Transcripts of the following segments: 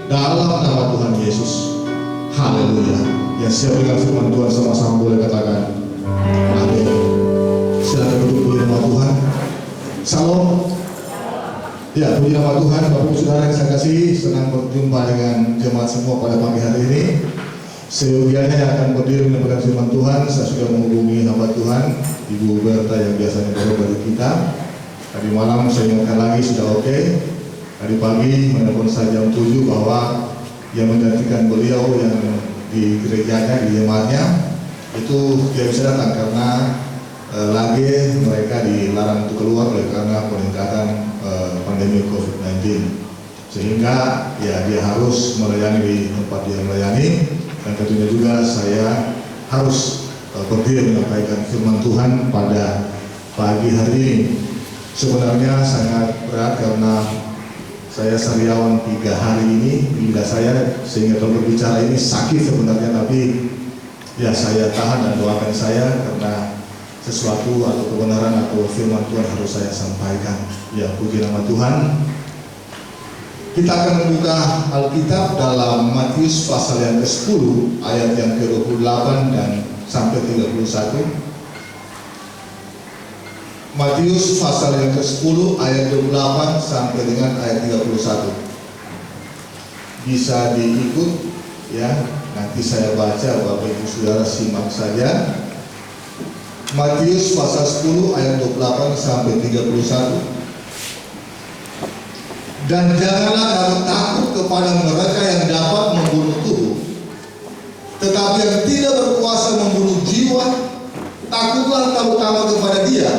dalam nama Tuhan Yesus. Haleluya. Yang siap dengan firman Tuhan sama-sama boleh katakan amin. Silakan duduk, puji nama Tuhan. Salam. Ya, puji nama Tuhan. Bapak Ibu Saudara yang saya kasih, senang berjumpa dengan jemaat semua pada pagi hari ini. Seyogianya yang akan berdiri menyampaikan firman Tuhan, saya sudah menghubungi hamba Tuhan Ibu Berta yang biasanya berdoa bagi kita. Tadi malam saya ingatkan lagi sudah oke. Tadi pagi menelpon saya jam 7 bahwa yang menggantikan beliau yang di gerejanya, di jemaatnya itu tidak bisa datang karena lagi mereka dilarang untuk keluar oleh karena peningkatan pandemi COVID-19, sehingga ya dia harus melayani di tempat dia melayani, dan tentunya juga saya harus berdiri menyampaikan firman Tuhan pada pagi hari ini. Sebenarnya sangat berat karena saya sariawan 3 hari ini di lidah saya, sehingga kalau berbicara ini sakit sebenarnya, tapi ya saya tahan dan doakan saya karena sesuatu atau kebenaran atau firman Tuhan harus saya sampaikan. Ya, puji nama Tuhan. Kita akan membuka Alkitab dalam Matius pasal yang ke-10 ayat yang ke-28 dan sampai 31. Matius pasal yang ke-10 ayat 28 sampai dengan ayat 31. Bisa diikut ya, nanti saya baca, Bapak Ibu Saudara simak saja. Matius pasal 10 ayat 28 sampai 31. Dan janganlah kamu takut kepada mereka yang dapat membunuh tubuh, tetapi yang tidak berkuasa membunuh jiwa. Takutlah terutama kepada Dia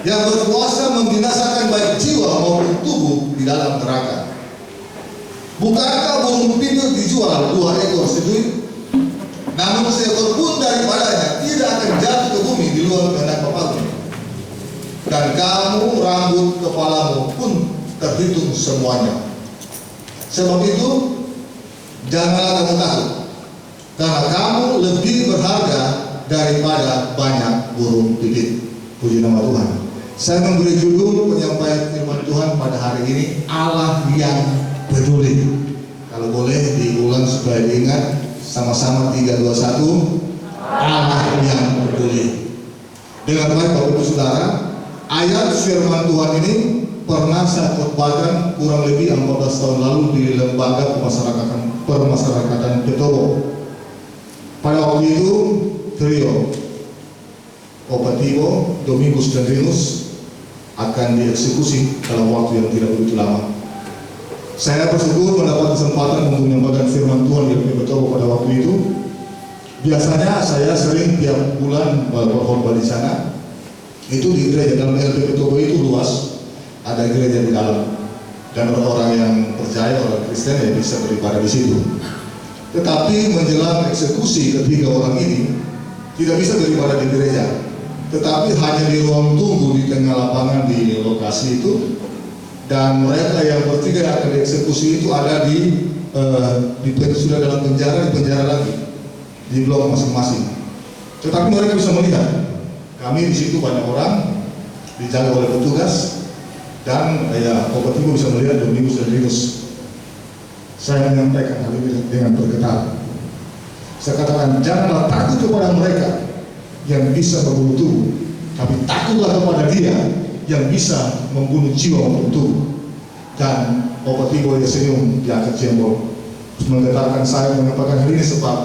yang berkuasa membinasakan baik jiwa maupun tubuh di dalam neraka. Bukankah burung pipit dijual 2 ekor seduit? Namun seekor pun daripadanya tidak akan jatuh ke bumi di luar kehendak Bapamu. Dan kamu, rambut kepalamu pun terhitung semuanya. Sebab itu janganlah kamu takut, karena kamu lebih berharga daripada banyak burung pipit. Puji nama Tuhan. Saya memberi judul penyampaian firman Tuhan pada hari ini, Allah yang peduli. Kalau boleh diulang supaya diingat sama-sama 3, 2, 1. Allah yang peduli. Dengan baik Bapak Ibu Saudara, ayat firman Tuhan ini pernah saya khotbahkan kurang lebih 14 tahun lalu di lembaga permasyarakatan Petobo. Pada waktu itu trio Opativo, Domingus dan Rinus akan dieksekusi dalam waktu yang tidak begitu lama. Saya bersyukur mendapat kesempatan untuk menyampaikan firman Tuhan di Petobo pada waktu itu. Biasanya saya sering tiap bulan berkhotbah di sana. Itu di gereja dalam LP Petobo itu luas, ada gereja di dalam, dan orang-orang yang percaya, orang Kristen ya bisa beribadah di situ. Tetapi menjelang eksekusi ketiga orang ini tidak bisa beribadah di gereja, tetapi hanya di ruang tunggu di tengah lapangan di lokasi itu. Dan mereka yang bertiga akan dieksekusi itu ada sudah dalam penjara, di penjara lagi di blok masing-masing. Tetapi mereka bisa melihat kami di situ banyak orang dijaga oleh petugas, dan ya Bapak Ibu bisa melihat Domingus dan Rinus. Saya menyampaikan hal ini dengan bergetar. Saya katakan janganlah takut kepada mereka yang bisa membunuh tubuh, tapi takutlah kepada Dia yang bisa membunuh jiwa maupun tubuh. Dan Bapak Ibu yang senyum diangkat jempol menggetarkan saya menyampaikan hal ini, sebab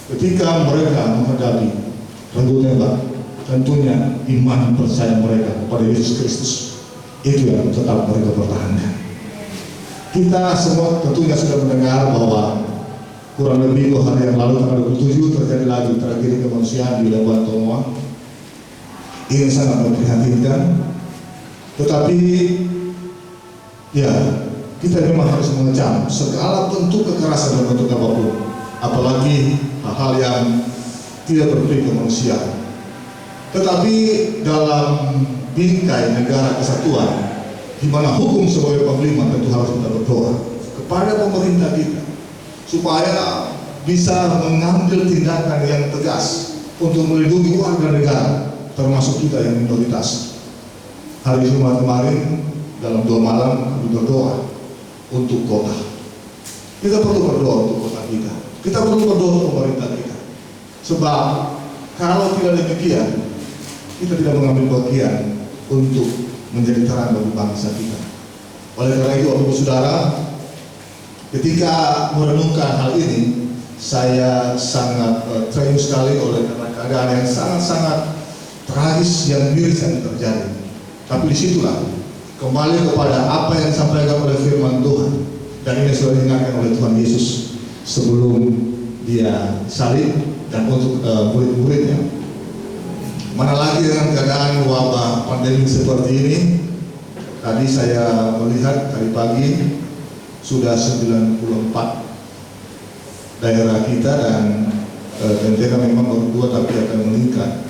ketika mereka menghadapi regu tembak, tentunya iman percaya mereka kepada Yesus Kristus itu yang tetap mereka pertahankan. Kita semua tentunya sudah mendengar bahwa kurang lebih 2 hari yang lalu tanggal 27 terjadi lagi tragedi kemanusiaan di Lembah Tomoa. Ini sangat memprihatinkan. Tetapi ya kita memang harus mengecam segala bentuk kekerasan dan bentuk apapun, apalagi hal-hal yang tidak berperi kemanusiaan. Tetapi dalam bingkai negara kesatuan, di mana hukum sebagai panglima, tentu harus kita berdoa kepada pemerintah kita supaya bisa mengambil tindakan yang tegas untuk melindungi warga negara, termasuk kita yang minoritas. Hari Jumat kemarin dalam 2 malam kami berdoa untuk kota. Kita perlu berdoa untuk kota kita. Kita perlu berdoa untuk pemerintah kita. Sebab kalau tidak demikian, kita tidak mengambil bagian untuk menjadi terang bagi bangsa kita. Oleh karena itu, Bapak Ibu Saudara, ketika merenungkan hal ini, saya sangat terharu sekali oleh keadaan yang sangat-sangat tragis yang miris yang terjadi. Tapi disitulah kembali kepada apa yang disampaikan oleh firman Tuhan, dan ini sudah diingatkan oleh Tuhan Yesus sebelum dia salib dan untuk murid-muridnya. Mana lagi dengan keadaan wabah pandemi seperti ini. Tadi saya melihat tadi pagi sudah 94 daerah kita, dan tentunya memang baru 2 tapi akan meningkat.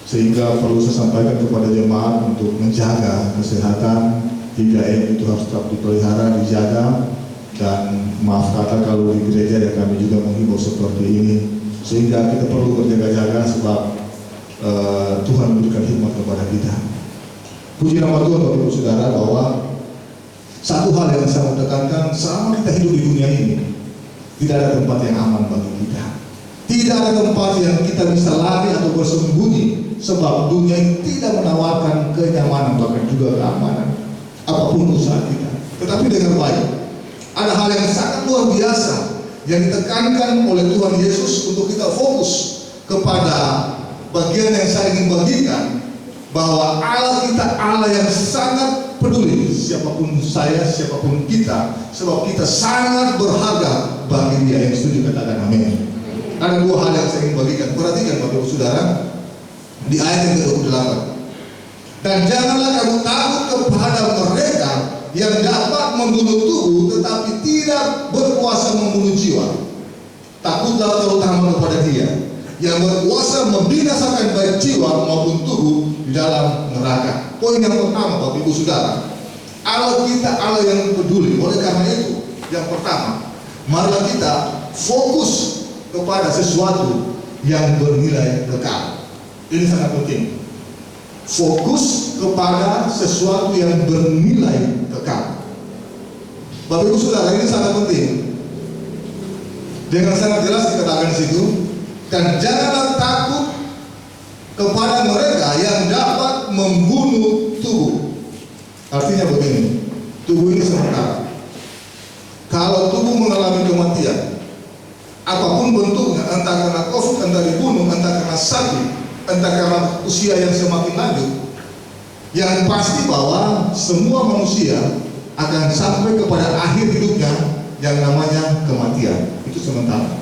Sehingga perlu saya sampaikan kepada jemaat untuk menjaga kesehatan. 3M itu harus tetap dipelihara, dijaga. Dan maaf kata kalau di gereja ya kami juga menghimbau seperti ini, sehingga kita perlu berjaga-jaga sebab Tuhan memberikan hikmat kepada kita. Puji nama Tuhan Bapak Ibu Saudara, bahwa satu hal yang saya mau tekankan, selama kita hidup di dunia ini, tidak ada tempat yang aman bagi kita. Tidak ada tempat yang kita bisa lari atau bersembunyi, sebab dunia ini tidak menawarkan kenyamanan, bahkan juga keamanan apapun usaha kita. Tetapi dengan baik, ada hal yang sangat luar biasa yang ditekankan oleh Tuhan Yesus untuk kita fokus kepada bagian yang saya ingin bagikan, bahwa Allah kita Allah yang sangat peduli siapapun saya, siapapun kita, sebab kita sangat berharga bagi Dia. Yang setuju katakan amin. Ada 2 hal yang saya ingin bagikan. Perhatikan Bapak Ibu Saudara di ayat yang ke-28. Dan janganlah kamu takut kepada mereka yang dapat membunuh tubuh tetapi tidak berkuasa membunuh jiwa. Takutlah terutama kepada Dia yang berkuasa membinasakan baik jiwa maupun tubuh di dalam neraka. Poin yang pertama Bapak Ibu Saudara, Allah kita Allah yang peduli. Oleh karena itu, yang pertama, marilah kita fokus kepada sesuatu yang bernilai kekal. Ini sangat penting. Fokus kepada sesuatu yang bernilai kekal. Bapak Ibu Saudara, ini sangat penting. Dengan sangat jelas dikatakan di situ, dan janganlah takut kepada mereka yang dapat membunuh tubuh. Artinya begini, tubuh ini sementara. Kalau tubuh mengalami kematian, apapun bentuknya, entah karena COVID, entah dibunuh, entah karena sakit, entah karena usia yang semakin lanjut, yang pasti bahwa semua manusia akan sampai kepada akhir hidupnya yang namanya kematian. Itu sementara.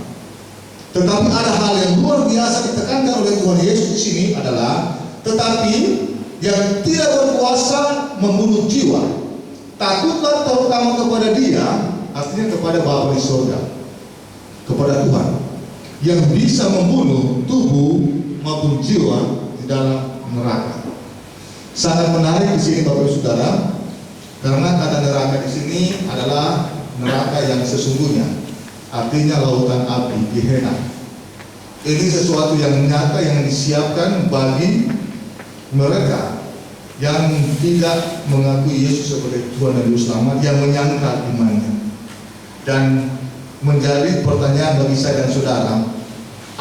Tetapi ada hal yang luar biasa ditekankan oleh Tuhan Yesus di sini adalah, tetapi yang tidak berkuasa membunuh jiwa. Takutlah terutama kepada Dia, artinya kepada Bapa di surga, kepada Tuhan yang bisa membunuh tubuh maupun jiwa di dalam neraka. Sangat menarik di sini Bapak Ibu Saudara, karena kata neraka di sini adalah neraka yang sesungguhnya, artinya lautan api, Gehenna. Ini sesuatu yang nyata yang disiapkan bagi mereka yang tidak mengakui Yesus sebagai Tuhan dan Juru Selamat, yang menyangkal imannya. Dan menjadi pertanyaan bagi saya dan saudara,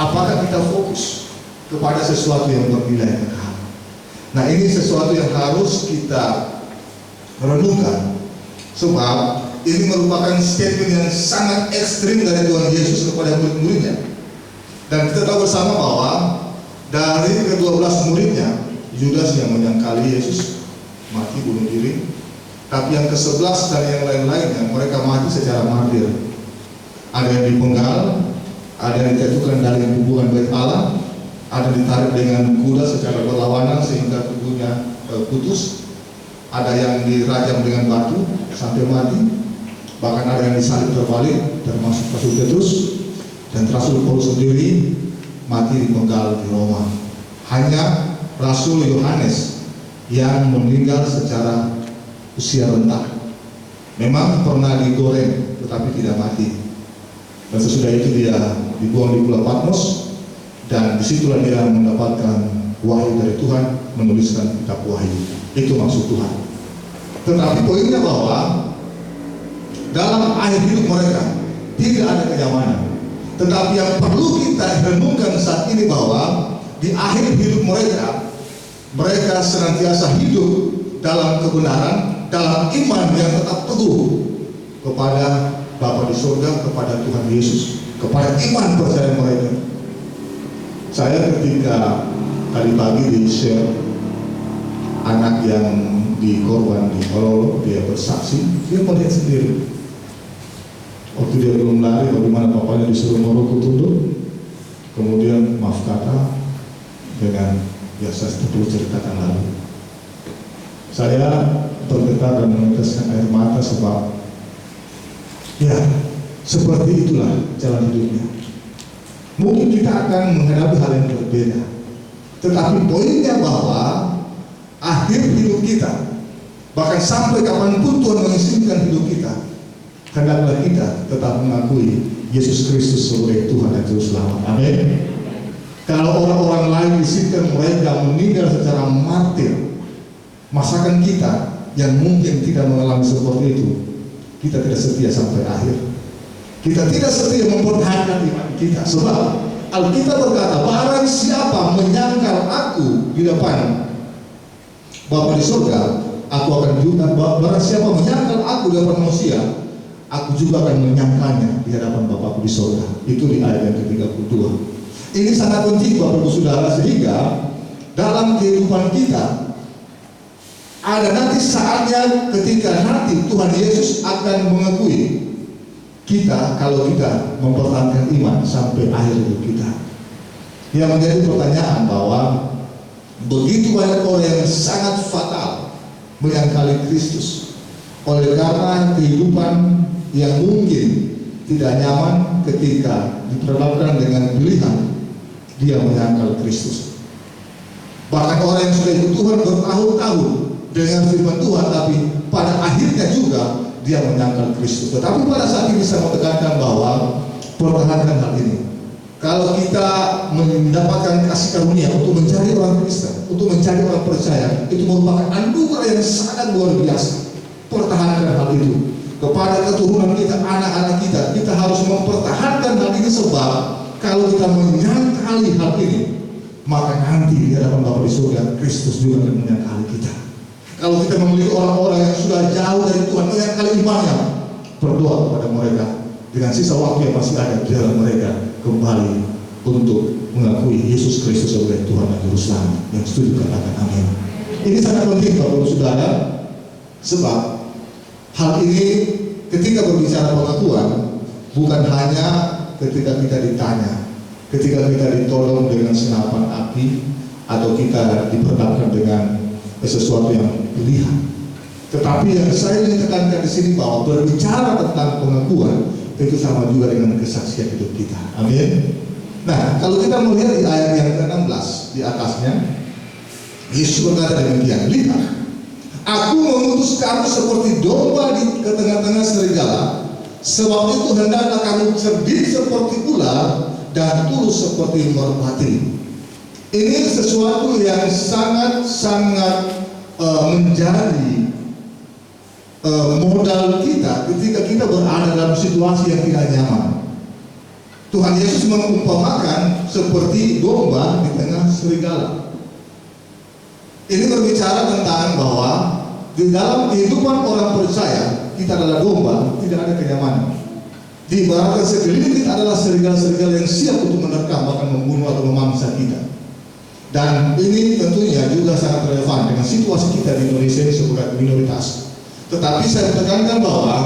apakah kita fokus kepada sesuatu yang bernilai kekal? Nah, ini sesuatu yang harus kita renungkan, sebab ini merupakan statement yang sangat ekstrim dari Tuhan Yesus kepada murid-muridnya. Dan kita tahu bersama bahwa dari ke-12 muridnya, Yudas yang menyangkali Yesus mati bunuh diri, tapi yang ke-11 dan yang lain-lainnya mereka mati secara martir. Ada yang dipenggal, ada yang dijatuhkan dari hubungan bait Allah, ada ditarik dengan kuda secara berlawanan sehingga tubuhnya putus, ada yang dirajam dengan batu sampai mati, bahkan ada yang disalib terbalik termasuk Rasul Petrus, dan Rasul Paulus sendiri mati dipenggal di Roma. Hanya Rasul Yohanes yang meninggal secara usia renta. Memang pernah digoreng tetapi tidak mati. Dan sesudah itu dia dibuang di Pulau Patmos, dan disitulah dia mendapatkan wahyu dari Tuhan, menuliskan kitab wahyu. Itu maksud Tuhan. Tetapi poinnya bahwa dalam akhir hidup mereka tidak ada kenyamanan. Tetapi yang perlu kita renungkan saat ini bahwa di akhir hidup mereka senantiasa hidup dalam kebenaran, dalam iman yang tetap teguh kepada Bapa di surga, kepada Tuhan Yesus, kepada iman percaya mereka. Saya ketika tadi pagi di-share anak yang dikorban di Hololo, dia bersaksi, dia melihat sendiri. Waktu dia belum lari, bagaimana papanya disuruh merokok tunduk, kemudian maaf kata dengan saya perlu ceritakan lalu. Saya bergetar dan meneteskan air mata sebab ya seperti itulah jalan hidupnya. Mungkin kita akan menghadapi hal yang berbeda, tetapi poinnya bahwa akhir hidup kita, bahkan sampai kapanpun Tuhan mengizinkan hidup kita, hendaklah kita tetap mengakui Yesus Kristus sebagai Tuhan dan Juru Selamat. Amin. Kalau orang-orang lain izinkan mereka meninggal secara martir, masakan kita yang mungkin tidak mengalami seperti itu, kita tidak setia sampai akhir. Kita tidak setia mempertahankan iman kita, sebab Alkitab berkata, barang siapa menyangkal aku di depan Bapa di surga, aku akan juga, barang siapa menyangkal aku di depan manusia, aku juga akan menyangkalnya di hadapan Bapakku di surga. Itu di ayat yang ke-32. Ini sangat penting Bapak Ibu Saudara, sehingga dalam kehidupan kita ada nanti saatnya ketika nanti Tuhan Yesus akan mengakui kita kalau kita mempertahankan iman sampai akhir hidup kita. Yang menjadi pertanyaan bahwa begitu banyak orang yang sangat fatal menyangkali Kristus oleh karena kehidupan yang mungkin tidak nyaman ketika diperlakukan dengan pilihan dia menyangkal Kristus. Bahkan orang yang sudah ikut Tuhan bertahun-tahun dengan firman Tuhan, tapi pada akhirnya juga dia menyangkal Kristus. Tetapi pada saat ini saya mau tekankan bahwa pertahankan hal ini. Kalau kita mendapatkan kasih karunia untuk mencari orang Kristen, untuk mencari orang percaya, itu merupakan anugerah yang sangat luar biasa. Pertahankan hal itu. Kepada keturunan kita, anak-anak kita, kita harus mempertahankan hal ini, sebab kalau kita menyangkali hal ini, maka nanti di hadapan Bapa di surga, Kristus juga akan menyangkali kita. Kalau kita memiliki orang-orang yang sudah jauh dari Tuhan, menyangkali imannya, berdoa kepada mereka dengan sisa waktu yang masih ada, biarlah mereka kembali untuk mengakui Yesus Kristus sebagai Tuhan dan Juru Selamat. Yang setuju katakan amin. Ini sangat penting Bapak Ibu Saudara, sebab hal ini ketika berbicara pengakuan bukan hanya ketika kita ditanya, ketika kita ditolong dengan senapan api, atau kita diperhadapkan dengan sesuatu yang pilihan. Tetapi yang saya ingin tekankan di sini bahwa berbicara tentang pengakuan itu sama juga dengan kesaksian hidup kita. Amin. Nah, kalau kita melihat di ayat yang ke-16 di atasnya, Yesus berkata demikian, lihat, aku mengutus kamu seperti domba di tengah-tengah serigala, sebab itu hendaklah kamu cerdik seperti ular dan tulus seperti merpati. Ini sesuatu yang sangat-sangat menjadi modal kita ketika kita berada dalam situasi yang tidak nyaman. Tuhan Yesus mengumpamakan seperti domba di tengah serigala. Ini berbicara tentang bahwa di dalam kehidupan orang percaya, kita adalah domba, tidak ada kenyamanan. Diibaratkan sekeliling kita adalah serigala-serigala yang siap untuk menerkam, bahkan membunuh atau memangsa kita. Dan ini tentunya juga sangat relevan dengan situasi kita di Indonesia ini sebagai minoritas. Tetapi saya tekankan bahwa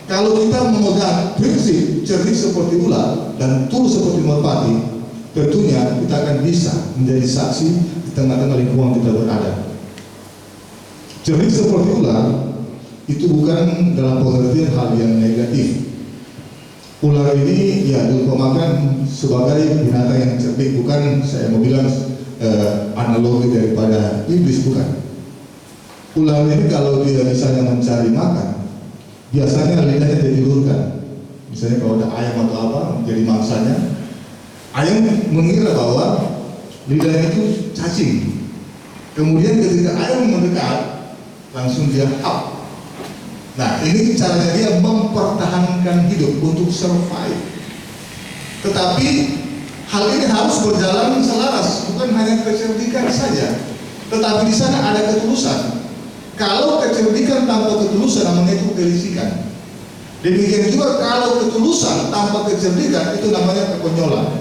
kalau kita memegang prinsip cerdik seperti ular dan tulus seperti merpati, tentunya kita akan bisa menjadi saksi di tengah-tengah lingkungan kita berada. Cerdik seperti ular itu bukan dalam pengertian hal yang negatif. Ular ini ya diumpamakan sebagai binatang yang cerdik, bukan saya mau bilang analogi daripada iblis, bukan. Ular ini kalau dia misalnya mencari makan, biasanya lidahnya dijulurkan. Misalnya kalau ada ayam atau apa menjadi mangsanya, ayam mengira bahwa lidahnya itu cacing. Kemudian ketika ayam mendekat, langsung dia up. Nah, ini caranya dia mempertahankan hidup untuk survive. Tetapi hal ini harus berjalan selaras, bukan hanya kecerdikan saja, tetapi di sana ada ketulusan. Kalau kecerdikan tanpa ketulusan namanya itu kelicikan. Demikian juga kalau ketulusan tanpa kecerdikan itu namanya kekonyolan.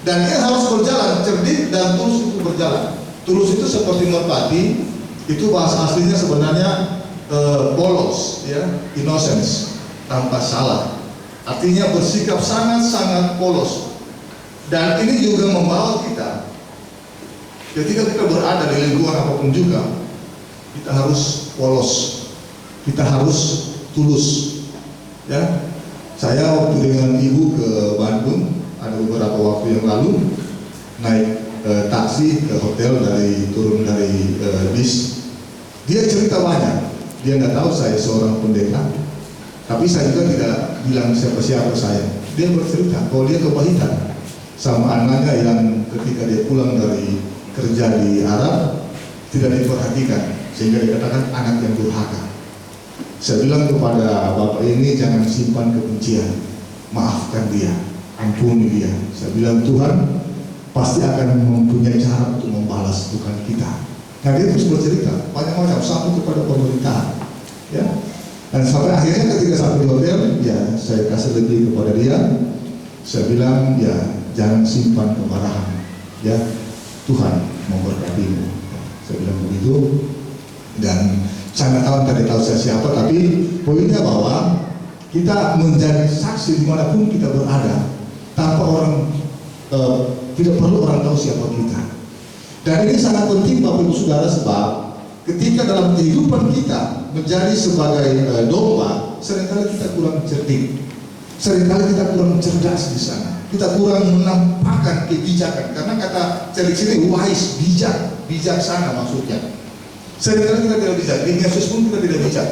Dan ini harus berjalan, cerdik dan tulus itu berjalan. Tulus itu seperti merpati, itu bahasa aslinya sebenarnya polos, ya, innocence, tanpa salah. Artinya bersikap sangat-sangat polos. Dan ini juga membawa kita, ketika kita berada di lingkungan apapun juga, kita harus polos, kita harus tulus. Ya, saya waktu dengan ibu ke Bandung ada beberapa waktu yang lalu, naik taksi ke hotel, turun dari bis. Dia cerita banyak. Dia nggak tahu saya seorang pendeta, tapi saya juga tidak bilang siapa-siapa saya. Dia bercerita kalau dia kepahitan sama anaknya yang ketika dia pulang dari kerja di Arab tidak diperhatikan, sehingga dikatakan anak yang durhaka. Saya bilang kepada bapak ini, jangan simpan kebencian, maafkan dia, ampuni dia. Saya bilang Tuhan pasti akan mempunyai cara untuk membalas Tuhan kita. Nah, dia terus bercerita banyak macam, sampai kepada pemerintah, ya. Dan sampai akhirnya ketika sampai di hotel, ya saya kasih lebih kepada dia. Saya bilang, ya jangan simpan kemarahan, ya Tuhan memberkatimu. Saya bilang begitu. Dan saya nggak tahu, tadi tahu saya siapa, tapi poinnya bahwa kita menjadi saksi dimanapun kita berada, tanpa orang tidak perlu orang tahu siapa kita. Dan ini sangat penting Bapak Ibu Saudara, sebab ketika dalam kehidupan kita menjadi sebagai domba, seringkali kita kurang cerdik, seringkali kita kurang cerdas di sana, kita kurang menampakkan kebijakan, karena kata cerdik sini wise, bijaksana maksudnya. Seringkali kita tidak bijak, di Yesus pun kita tidak bijak,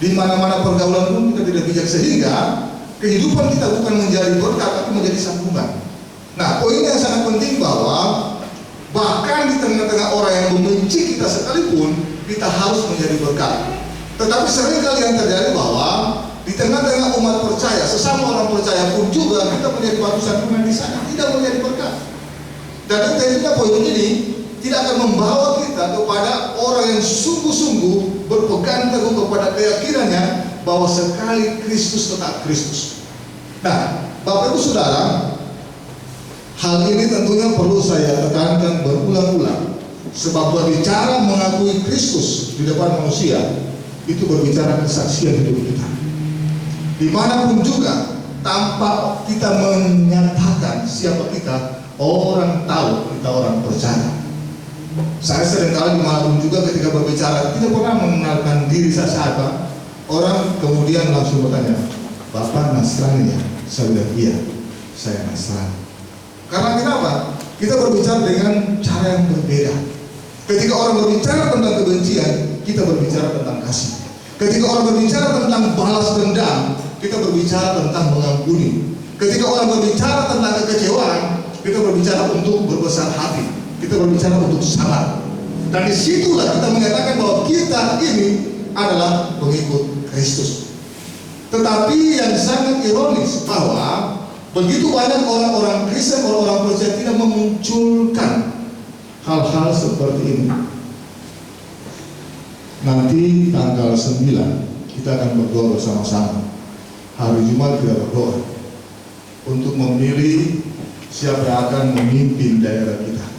di mana-mana pergaulan pun kita tidak bijak, sehingga kehidupan kita bukan menjadi berkat tapi menjadi sambungan. Nah, poin yang sangat penting bahwa bahkan di tengah-tengah orang yang membenci kita sekalipun, kita harus menjadi berkat. Tetapi seringkali yang terjadi bahwa di tengah-tengah umat percaya, sesama orang percaya pun juga kita menjadi batu sandungan di sana, tidak menjadi berkat. Dan tentunya poin ini tidak akan membawa kita kepada orang yang sungguh-sungguh berpegang teguh kepada keyakinannya bahwa sekali Kristus tetap Kristus. Nah, Bapak Ibu Saudara, hal ini tentunya perlu saya tekankan berulang-ulang, sebab berbicara mengakui Kristus di depan manusia itu berbicara kesaksian hidup kita. Dimanapun juga, tanpa kita menyatakan siapa kita, orang tahu kita orang percaya. Saya seringkali dimanapun juga ketika berbicara tidak pernah mengenalkan diri saya siapa. Orang kemudian langsung bertanya, Bapak Nasrani ya? Saya bilang iya, saya Nasrani. Karena kenapa? Kita berbicara dengan cara yang berbeda. Ketika orang berbicara tentang kebencian, kita berbicara tentang kasih. Ketika orang berbicara tentang balas dendam, kita berbicara tentang mengampuni. Ketika orang berbicara tentang kekecewaan, kita berbicara untuk berbesar hati. Kita berbicara untuk sabar. Dan disitulah kita menyatakan bahwa kita ini adalah pengikut Kristus. Tetapi yang sangat ironis bahwa begitu banyak orang-orang Kristen, orang-orang percaya tidak memunculkan hal-hal seperti ini. Nanti tanggal 9 kita akan berdoa bersama-sama. Hari Jumat kita berdoa untuk memilih siapa yang akan memimpin daerah kita.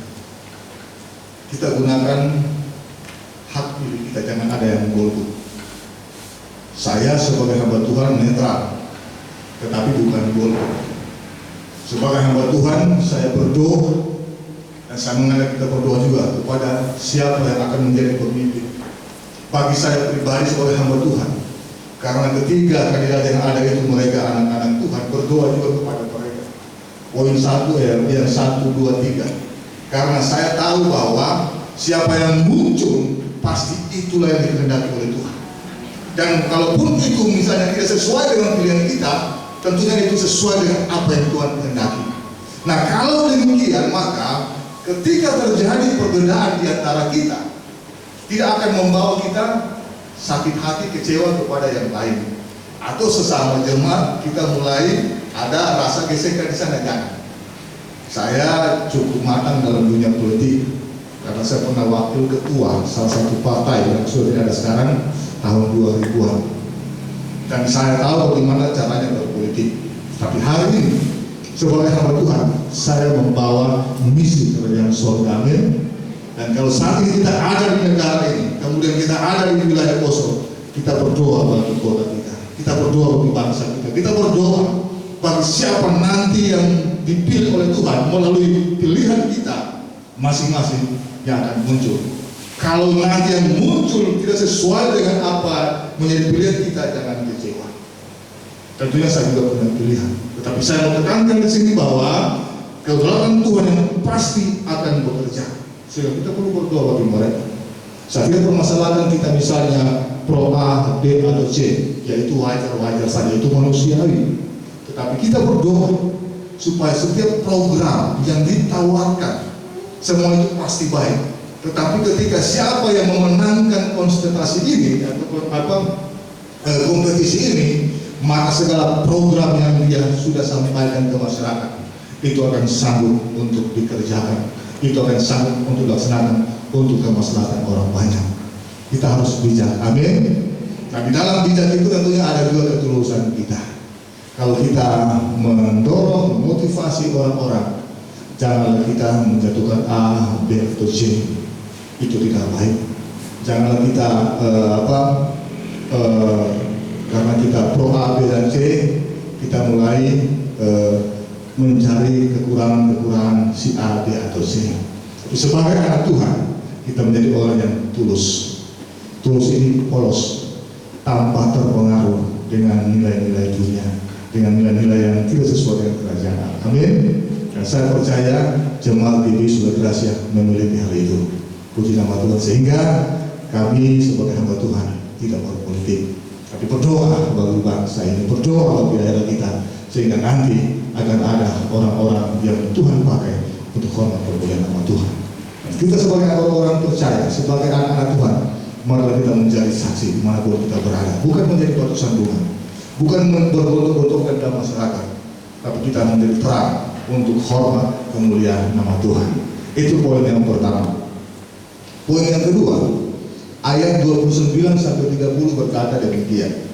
Kita gunakan hak pilih kita, jangan ada yang golput. Saya sebagai hamba Tuhan netral, tetapi bukan golput. Sebagai hamba Tuhan, saya berdoa dan saya mengajak kita berdoa juga kepada siapa yang akan menjadi pemimpin. Bagi saya pribadi sebagai hamba Tuhan, karena ketiga kandidat yang ada itu mereka anak-anak Tuhan, berdoa juga kepada mereka. Poin 1 yang 1, 2, 3. Karena saya tahu bahwa siapa yang muncul pasti itulah yang dikehendaki oleh Tuhan. Dan kalaupun itu misalnya tidak sesuai dengan pilihan kita, tentunya itu sesuai dengan apa yang Tuhan kehendaki. Nah, kalau demikian, maka ketika terjadi perbedaan di antara kita, tidak akan membawa kita sakit hati, kecewa kepada yang lain, atau sesama jemaat kita mulai ada rasa gesekan di sana. Jangan. Saya cukup matang dalam dunia politik karena saya pernah wakil ketua salah satu partai yang sudah ada sekarang tahun 2000-an, dan saya tahu bagaimana caranya berpolitik. Tapi hari ini sebagai hamba Tuhan, saya membawa misi kerajaan surga. Amin. Dan kalau saat ini kita ada di negara ini, kemudian kita ada di wilayah Poso, kita berdoa bagi kota kita berdoa bagi bangsa kita berdoa bagi siapa nanti yang dipilih oleh Tuhan melalui pilihan kita masing-masing yang akan muncul. Kalau nanti yang muncul tidak sesuai dengan apa menjadi pilihan kita, jangan kecewa. Tentunya saya juga punya pilihan, tetapi saya mau tekankan di sini bahwa kedaulatan Tuhan yang pasti akan bekerja. Sehingga kita perlu berdoa bagi mereka. Saya kira permasalahan kita misalnya pro A, B atau C, yaitu wajar-wajar saja, itu manusiawi. Tetapi kita berdoa supaya setiap program yang ditawarkan semua itu pasti baik. Tetapi ketika siapa yang memenangkan konsentrasi ini atau kompetisi ini, maka segala program yang dia sudah sampaikan ke masyarakat itu akan sanggup untuk dikerjakan, itu akan sanggup untuk dilaksanakan untuk kemaslahatan orang banyak. Kita harus bijak, amin. Nah, di dalam bijak itu tentunya ada dua ketulusan kita. Kalau kita mendorong, memotivasi orang-orang, janganlah kita menjatuhkan A, B atau C, itu tidak baik. Janganlah kita karena kita pro A, B dan C, kita mulai mencari kekurangan-kekurangan si A, B atau C. Tapi sebagai anak Tuhan, kita menjadi orang yang tulus. Tulus ini polos, tanpa terpengaruh dengan nilai-nilai dunia, dengan nilai-nilai yang tidak sesuai dengan kerajaan. Amin. Dan saya percaya jemaat TV Surga Gracia memiliki hal itu. Puji nama Tuhan. Sehingga kami sebagai hamba Tuhan tidak berpolitik, tapi berdoa bagi bangsa ini, berdoa bagi daerah kita, sehingga nanti akan ada orang-orang yang Tuhan pakai untuk hormat kemuliaan nama Tuhan. Dan kita sebagai orang-orang percaya, sebagai anak-anak Tuhan, mari kita menjadi saksi dimanapun kita berada, bukan menjadi batu sandungan, bukan berbentuk-bentukkan dalam masyarakat, tapi kita menjadi terang untuk hormat kemuliaan nama Tuhan. Itu poin yang pertama. Poin yang kedua, ayat 29 sampai 30 berkata demikian.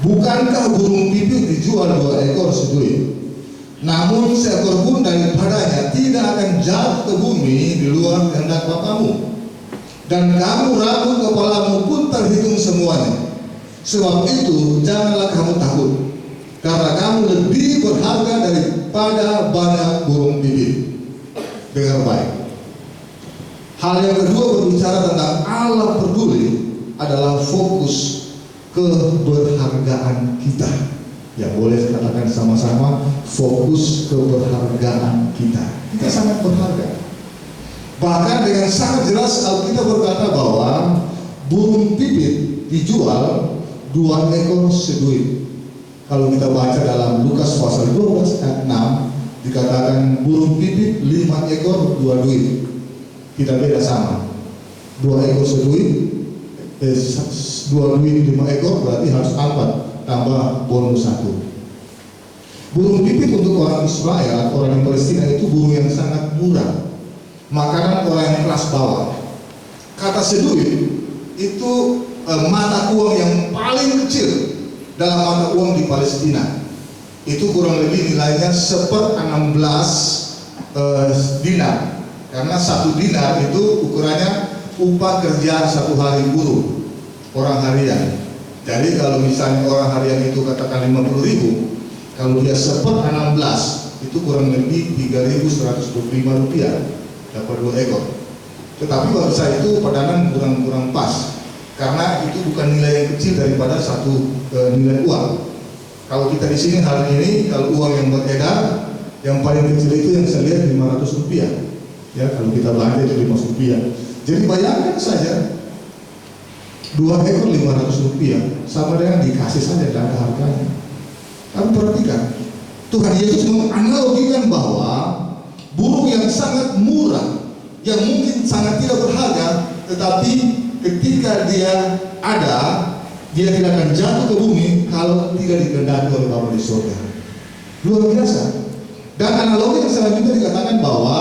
Bukankah burung pipit dijual 2 ekor seduit? Namun seekor pun daripadanya tidak akan jatuh ke bumi di luar kehendak Bapamu. Dan kamu rambut kepalamu pun terhitung semuanya. Sebab itu janganlah kamu takut, karena kamu lebih berharga daripada banyak burung pipit. Dengar baik. Hal yang kedua berbicara tentang Allah peduli adalah fokus keberhargaan kita. Ya, boleh katakan sama-sama, fokus keberhargaan kita. Kita sangat berharga. Bahkan dengan sangat jelas Alkitab berkata bahwa burung pipit dijual 2 ekor seduit. Kalau kita baca dalam Lukas pasal 12 ayat 6, dikatakan burung pipit 5 ekor 2 duit. Tidak beda sama. 2 ekor seduit, 2 duit 5 ekor berarti harus 4 tambah bonus 1. Burung pipit untuk orang Israel, orang Palestina itu burung yang sangat murah, makanan orang yang kelas bawah. Kata seduit itu mata uang yang paling kecil dalam mata uang di Palestina. Itu kurang lebih nilainya 1/16 dinar, karena 1 dinar itu ukurannya upah kerja 1 hari buruh orang harian. Jadi kalau misalnya orang harian itu katakan 50.000, kalau dia 1/16 itu kurang lebih 3.125 rupiah, dapat 2 ekor. Tetapi bagi saya itu padanan kurang pas, karena itu bukan nilai yang kecil daripada satu nilai uang. Kalau kita di sini hari ini, kalau uang yang beredar, yang paling kecil itu yang saya lihat 500 rupiah. Ya, kalau kita belanja itu 500 rupiah. Jadi bayangkan saja 2 ekor 500 rupiah sama dengan dikasih saja, tidak ada harganya. Tapi perhatikan, Tuhan Yesus menganalogikan bahwa burung yang sangat murah yang mungkin sangat tidak berharga, tetapi ketika dia ada, dia tidak akan jatuh ke bumi kalau tidak dikehendaki oleh Bapa di surga. Luar biasa. Dan analogi yang selanjutnya dikatakan bahwa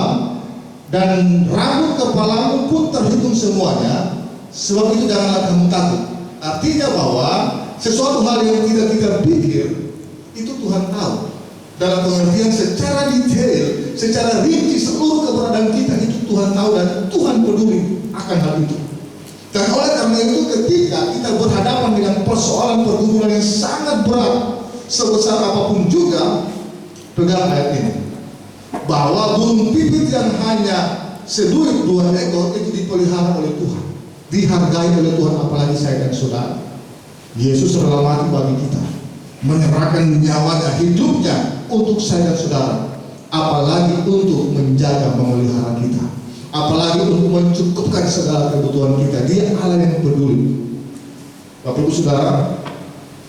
dan rambut kepalamu pun terhitung semuanya, sebab itu janganlah kamu takut. Artinya bahwa sesuatu hal yang tidak kita pikir itu Tuhan tahu. Dalam pengertian secara detail, secara rinci seluruh keberadaan kita itu Tuhan tahu dan Tuhan peduli akan hal itu. Dan oleh karena itu ketika kita berhadapan dengan persoalan pergumulan yang sangat berat sebesar apapun juga, pegang ayat ini, bahwa burung pipit yang hanya seduit 2 ekor itu dipelihara oleh Tuhan, dihargai oleh Tuhan, apalagi saya dan saudara. Yesus rela mati bagi kita, menyerahkan nyawanya, hidupnya untuk saya dan saudara, apalagi untuk menjaga, memelihara kita, apalagi untuk mencukupkan segala kebutuhan kita. Dia Allah yang peduli. Bapak Ibu Saudara,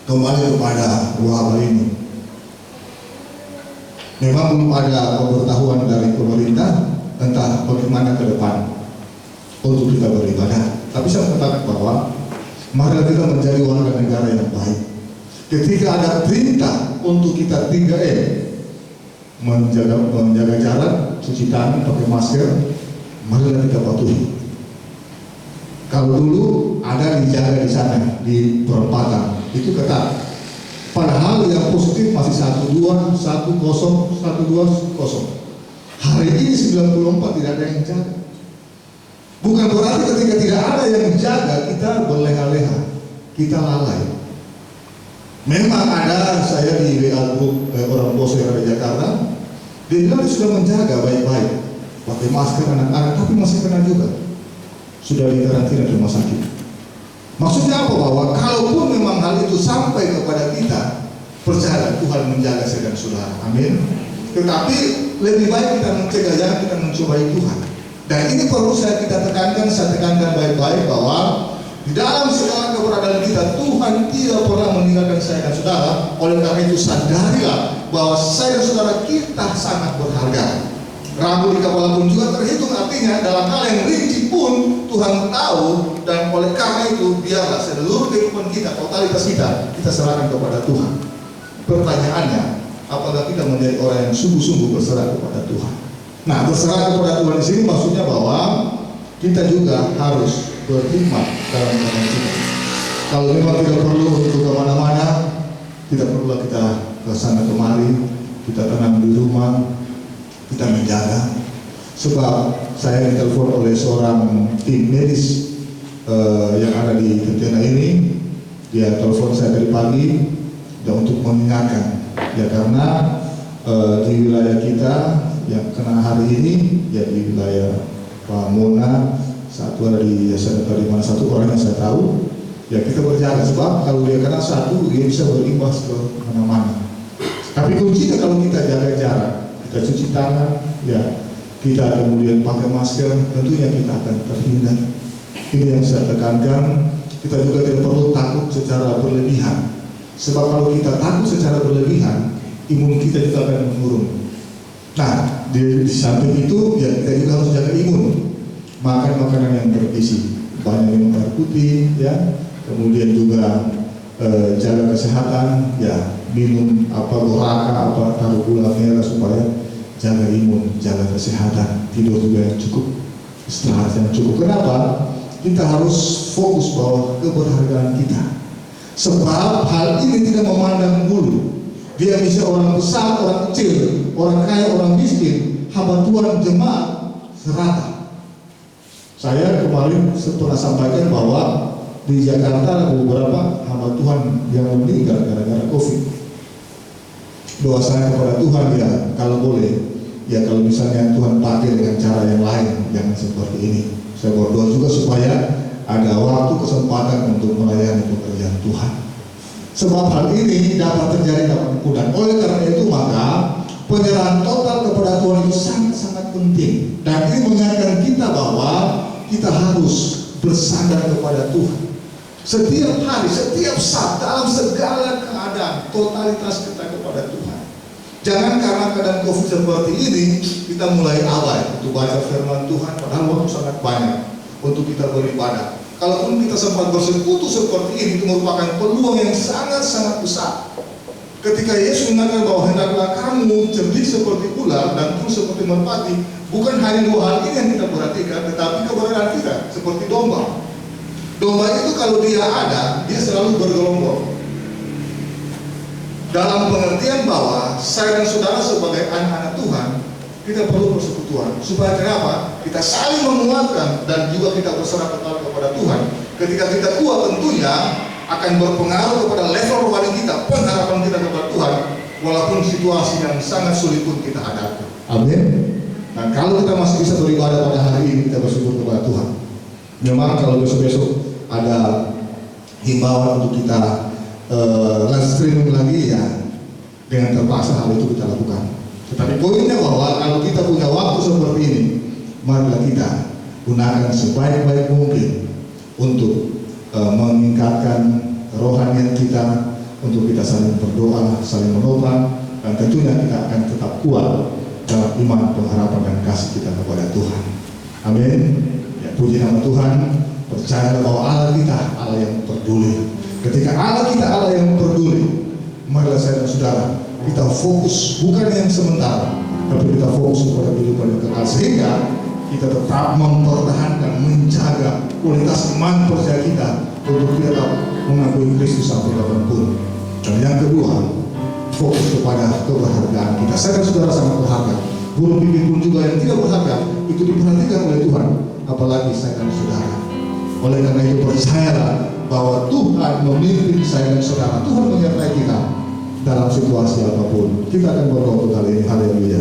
kembali kepada wabah ini. Memang belum ada pemberitahuan dari pemerintah tentang bagaimana ke depan untuk kita beribadah. Tapi saya mengatakan bahwa mari kita menjadi warga negara yang baik. Ketika ada perintah untuk kita 3M, menjaga jarak, cuci tangan, pakai masker, marilah kita patuhi. Kalau dulu ada dijaga di sana di perempatan, itu ketat. Padahal yang positif masih 12, 10, 120. Hari ini 94 tidak ada yang jaga. Bukan berarti ketika tidak ada yang jaga kita berleha-leha, kita lalai. Memang ada, saya di WA group orang bos yang ada di Jakarta, dia bilang dia sudah menjaga baik-baik, pakai masker anak-anak, tapi masih kena juga. Sudah dikarantina di rumah sakit. Maksudnya apa? Bahwa kalaupun memang hal itu sampai kepada kita, percaya Tuhan menjaga saya dan saudara. Amin. Tetapi lebih baik kita mencegah, jangan kita mencobai Tuhan. Dan ini perlu saya tekankan baik-baik bahwa di dalam segala keberadaan kita, Tuhan tidak pernah meninggalkan saya dan saudara. Oleh karena itu sadarilah bahwa saya dan saudara kita sangat berharga. Rambut di kepala pun juga terhitung, artinya dalam hal yang rinci pun Tuhan tahu. Dan oleh karena itu biarlah seluruh kehidupan kita, totalitas kita serahkan kepada Tuhan. Pertanyaannya, apakah kita menjadi orang yang sungguh-sungguh berserah kepada Tuhan? Nah, berserah kepada Tuhan di sini maksudnya bahwa kita juga harus berhikmat dalam keadaan kita. Kalau memang tidak perlu untuk kemana-mana, tidak perlu kita ke sana kemari, kita tenang di rumah, kita menjaga. Sebab saya ditelepon oleh seorang tim medis yang ada di Tentena ini, dia telepon saya dari pagi dan untuk mengingatkan, ya karena di wilayah kita yang kena hari ini, ya di wilayah Pak Mona, satu ada di mana satu orang yang saya tahu, ya kita berjaga sebab kalau dia kena satu, dia bisa berimbas ke mana-mana. Tapi kuncinya kalau kita jaga jarak, kita cuci tangan, ya kita kemudian pakai masker, tentunya kita akan terhindar. Ini yang saya tekankan. Kita juga tidak perlu takut secara berlebihan. Sebab kalau kita takut secara berlebihan, imun kita juga akan menurun. Nah, di samping itu ya kita juga harus jaga imun. Makan makanan yang bergizi, banyak minum air putih, ya. Kemudian juga jaga kesehatan, ya minum goraka, taruh gula merah supaya jaga imun, jaga kesehatan, tidur juga yang cukup, istirahat yang cukup. Kenapa? Kita harus fokus bahwa keberhargaan kita. Sebab hal ini tidak memandang bulu. Dia bisa orang besar, orang kecil, orang kaya, orang miskin, hamba Tuhan, jemaat, serata. Saya kemarin pernah sampaikan bahwa di Jakarta ada beberapa hamba Tuhan yang meninggal gara-gara COVID. Doa saya kepada Tuhan, ya kalau boleh, ya kalau misalnya Tuhan pakai dengan cara yang lain, jangan seperti ini. Saya berdoa juga supaya ada waktu kesempatan untuk melayani pekerjaan Tuhan. Sebab hal ini dapat terjadi kapanpun, dan oleh karena itu maka penyerahan total kepada Tuhan itu sangat-sangat penting. Dan ini mengingatkan kita bahwa kita harus bersandar kepada Tuhan setiap hari, setiap saat, dalam segala keadaan, totalitas kita kepada Tuhan. Jangan karena keadaan COVID seperti ini kita mulai abai untuk baca firman Tuhan, padahal waktu sangat banyak untuk kita beribadah. Kalaupun kita sempat bersekutu seperti ini, itu merupakan peluang yang sangat-sangat besar. Ketika Yesus mengatakan bahwa hendaklah kamu cerdik seperti ular dan tulus seperti merpati, bukan hanya dua hal ini yang kita perhatikan, tetapi keberadaan kita seperti domba. Domba itu kalau dia ada, dia selalu bergelombol. Dalam pengertian bahwa saya dan saudara sebagai anak-anak Tuhan, kita perlu persekutuan. Supaya kenapa? Kita saling menguatkan dan juga kita berserah kepada Tuhan. Ketika kita kuat, tentunya akan berpengaruh kepada level rohani kita, pengharapan kita kepada Tuhan, walaupun situasi yang sangat sulit pun kita hadapi. Amin. Nah, kalau kita masih bisa beribadah pada hari ini, kita bersyukur kepada Tuhan. Memang kalau besok-besok ada himbauan untuk kita live streaming lagi, ya dengan terpaksa hal itu kita lakukan. Tetapi poinnya bahwa kalau kita punya waktu seperti ini, marilah kita gunakan sebaik-baik mungkin untuk meningkatkan rohanian kita, untuk kita saling berdoa, saling menopang, dan tentunya kita akan tetap kuat dalam iman, pengharapan, dan kasih kita kepada Tuhan. Amin. Ya, puji nama Tuhan. Percayalah bahwa Allah kita Allah yang peduli. Ketika Allah kita Allah yang peduli, marilah saya dan saudara kita fokus bukan yang sementara, tapi kita fokus kepada kehidupan yang kekal, sehingga kita tetap mempertahankan, menjaga kualitas iman percaya kita untuk kita tetap mengakui Kristus sampai kapanpun. Dan yang kedua, fokus kepada keberhargaan kita. Saya dan saudara sangat berharga. Guru bimbing pun juga yang tidak berharga itu diperhatikan oleh Tuhan, apalagi saya dan saudara. Oleh karena itu percayalah bahwa Tuhan memimpin saya dan saudara. Tuhan menyertai kita dalam situasi apapun. Kita akan berdoa untuk kali ini. Haleluya.